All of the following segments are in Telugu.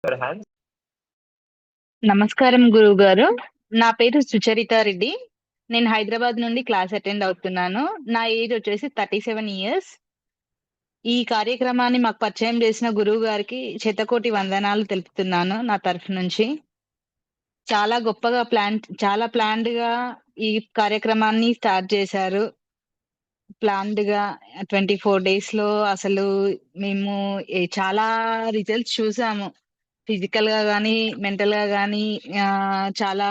your hands. నమస్కారం గురువుగారు. నా పేరు సుచరిత రెడ్డి. నేను హైదరాబాద్ నుండి క్లాస్ అటెండ్ అవుతున్నాను. నా ఏజ్ వచ్చేసి 37 ఇయర్స్. ఈ కార్యక్రమాన్ని మాకు పరిచయం చేసిన గురువు గారికి శతకోటి వందనాలు తెలుపుతున్నాను నా తరఫు నుంచి. చాలా గొప్పగా చాలా ప్లాన్డ్‌గా ఈ కార్యక్రమాన్ని స్టార్ట్ చేశారు. ప్లాన్డ్‌గా 24 డేస్‌లో అసలు మేము చాలా రిజల్ట్స్ చూసాము. ఫిజికల్‌గా గానీ, మెంటల్‌గా గానీ చాలా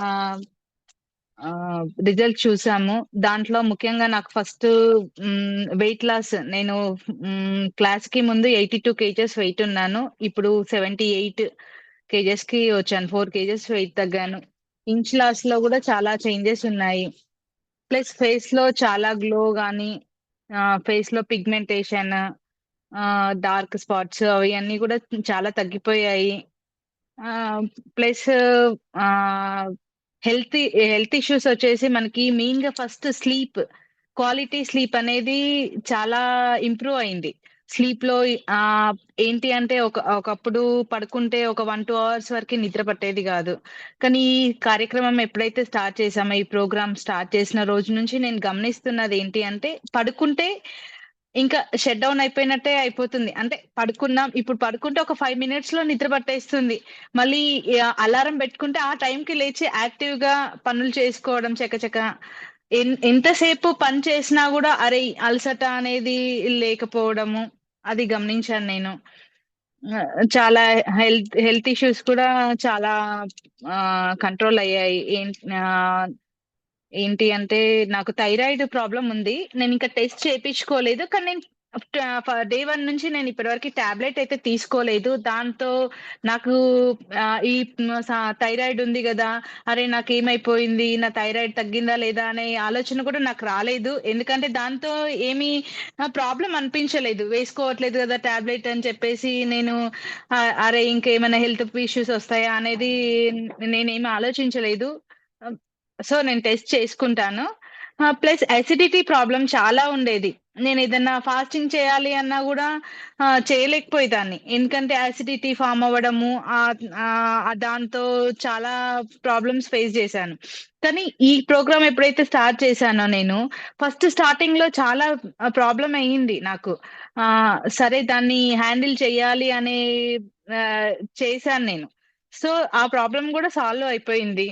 రిజల్ట్స్ చూసాము. దాంట్లో ముఖ్యంగా నాకు ఫస్ట్ వెయిట్ లాస్ నేను క్లాస్‌కి ముందు 82 కేజెస్ వెయిట్ ఉన్నాను. ఇప్పుడు 78 కేజెస్‌కి వచ్చాను. 4 కేజెస్ వెయిట్ తగ్గాను. ఇంచ్ లాస్‌లో గూడా చాలా చేంజెస్ ఉన్నాయి. ప్లస్ ఫేస్‌లో చాలా గ్లో గానీ, ఫేస్‌లో పిగ్మెంటేషన్, డార్క్ స్పాట్స్ అయన్నీ గూడా చాలా తగ్గిపోయాయి. ప్లస్ ఆహ్, హెల్త్ ఇష్యూస్ వచ్చేసి మనకి మెయిన్‌గా ఫస్ట్ క్వాలిటీ స్లీప్ అనేది చాలా ఇంప్రూవ్ అయింది. స్లీప్‌లో ఆహ్, ఏంటి అంటే ఒకప్పుడు పడుకుంటే ఒక 1, 2 అవర్స్ వరకి నిద్ర పట్టేది గాదు. కానీ ఈ కార్యక్రమం ఎప్పుడైతే స్టార్ట్ చేశామో, ఈ ప్రోగ్రామ్ స్టార్ట్ చేసిన రోజు నుంచి నేను గమనిస్తున్నది ఏంటి అంటే, పడుకుంటే ఇంకా షట్ డౌన్ అయిపోయినట్టే అయిపోతుంది. అంటే ఇప్పుడు పడుకుంటే ఒక 5 మినిట్స్‌లో నిద్ర పట్టేస్తుంది. మళ్ళీ అలారం పెట్టుకుంటే ఆ టైంకి లేచి యాక్టివ్‌గా పనులు చేసుకోవడం చకచక. ఎంతసేపు పని చేసినా గూడా అలసట అనేది లేకపోవడము. అది గమనించాను నేను. చాలా హెల్త్ ఇష్యూస్ కూడా చాలా కంట్రోల్ అయ్యాయి. ఏంటి అంటే నాకు థైరాయిడ్ ప్రాబ్లమ్ ఉంది. నేనింకా టెస్ట్ చేపించుకోలేదు. కానీ నేను డే 1 నుంచి నేను ఇప్పటివరకి టాబ్లెట్ అయితే తీసుకోలేదు. దాంతో నాకు ఈ థైరాయిడ్ ఉంది గదా! అరే! నాకేమైపోయింది? నా థైరాయిడ్ తగ్గిందా లేదా అనే ఆలోచన కూడా నాకు రాలేదు. ఎందుకంటే దాంతో ఏమి ప్రాబ్లమ్ అనిపించలేదు. వేసుకోవట్లేదు గదా! టాబ్లెట్ అని చెప్పేసి నేను అరే! ఇంకేమైనా హెల్త్ ఇష్యూస్ వస్తాయా అనేది నేనేమి ఆలోచించలేదు. సో, నేను టెస్ట్ చేసుకుంటాను. ప్లస్ అసిడిటీ ప్రాబ్లమ్ చాలా ఉండేది. నేనేదన్నా ఫాస్టింగ్ చేయాలి అన్నా గూడా చేయలేకపోయేదాన్ని. ఎందుకంటే అసిడిటీ ఫార్మ్ అవ్వడము, దాంతో చాలా ప్రాబ్లమ్స్ ఫేస్ చేశాను. కానీ ఈ ప్రోగ్రామ్ ఎప్పుడైతే స్టార్ట్ చేశానో నేను, ఫస్ట్ స్టార్టింగ్‌లో చాలా ప్రాబ్లమ్ అయింది నాకు. సరే దాన్ని హ్యాండిల్ చేయాలి అనే ఆహ్, చేశాను నేను. సో, ఆ ప్రాబ్లమ్ గూడా సాల్వ్ అయిపోయింది.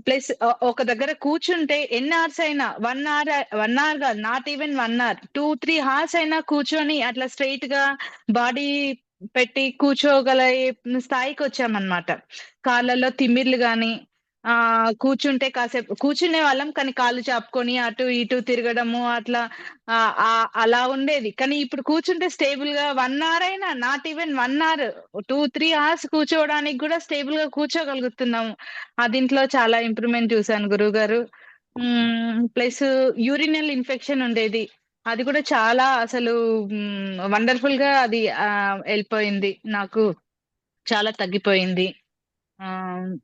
ప్లస్ ఒక దగ్గర కూర్చుంటే ఎన్ని అవర్స్ అయినా 1 అవర్ గాదు. Not even 1 hour. 2, 3 హార్స్ అయినా కూర్చొని అట్లా స్ట్రెయిట్‌గా బాడీ పెట్టి కూర్చోగల స్థాయికొచ్చామన్నమాట. కాళ్ళలో తిమ్మిర్లు గాని, కూర్చుంటే కాసేపు కూర్చునేవాళ్ళం. కానీ కాళ్ళు చాపుకొని అటు ఇటు తిరగడము అట్లా అలా ఉండేది. కానీ ఇప్పుడు కూర్చుంటే స్టేబుల్‌గా 1 అవర్ అయినా నాట్ ఈవెన్ 1 అవర్ 2, 3 అవర్స్ కూర్చోవడానికి గూడా స్టేబుల్‌గా కూర్చోగలుగుతున్నాము. దీంట్లో చాలా ఇంప్రూవ్‌మెంట్ చూసాను గురువుగారు. ప్లస్ యూరినల్ ఇన్ఫెక్షన్ ఉండేది. అది కూడా చాలా అసలు వండర్‌ఫుల్‌గా అది ఎళ్ళిపోయింది. నాకు చాలా తగ్గిపోయింది.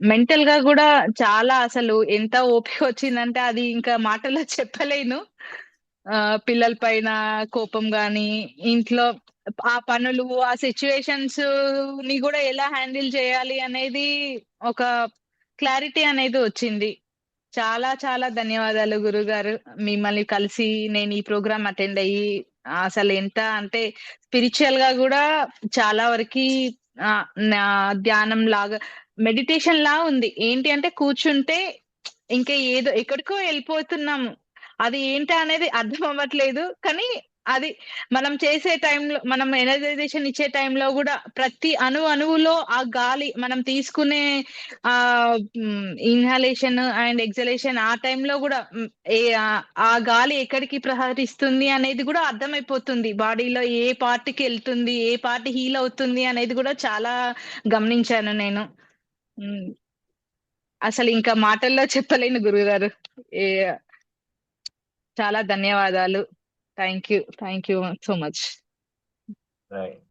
మెంటల్‌గా గూడా చాలా అసలు ఎంత ఓపికొచ్చిందంటే అది ఇంకా మాటల్లో చెప్పలేను. పిల్లల పైన కోపం గాని, ఇంట్లో ఆ పనులు, ఆ సిట్యుయేషన్స్‌ని గూడా ఎలా హ్యాండిల్ చేయాలి అనేది ఒక క్లారిటీ అనేది వచ్చింది. చాలా చాలా ధన్యవాదాలు గురువుగారు. మిమ్మల్ని కలిసి నేను ఈ ప్రోగ్రామ్ అటెండ్ అయ్యి అసలు ఎంత అంటే స్పిరిచ్యువల్‌గా గూడా చాలా వరకి నా ధ్యానంలాగా మెడిటేషన్‌లా ఉంది. ఏంటి అంటే కూర్చుంటే ఇంకా ఏదో ఎక్కడికో ఎళ్ళిపోతున్నాము. అది ఏంటా అనేది అర్థం అవ్వట్లేదు. కానీ అది మనం చేసే టైంలో మనం ఎనర్జైజేషన్ ఇచ్చే టైంలో గూడా ప్రతి అణువులో ఆ గాలి మనం తీసుకునే ఇన్‌హలేషన్ అండ్ ఎక్సలేషన్ ఆ టైంలో గూడా ఆ గాలి ఎక్కడికి ప్రసరిస్తుంది అనేది గూడా అర్థమైపోతుంది. బాడీలో ఏ పార్ట్‌కెళ్తుంది, ఏ పార్ట్ హీల్ అవుతుంది అనేది గూడా చాలా గమనించాను నేను. హ్మ్. అసలింకా మాటల్లో చెప్పలేను గురువుగారు. ఏ చాలా ధన్యవాదాలు. Thank you. Thank you so much. Right.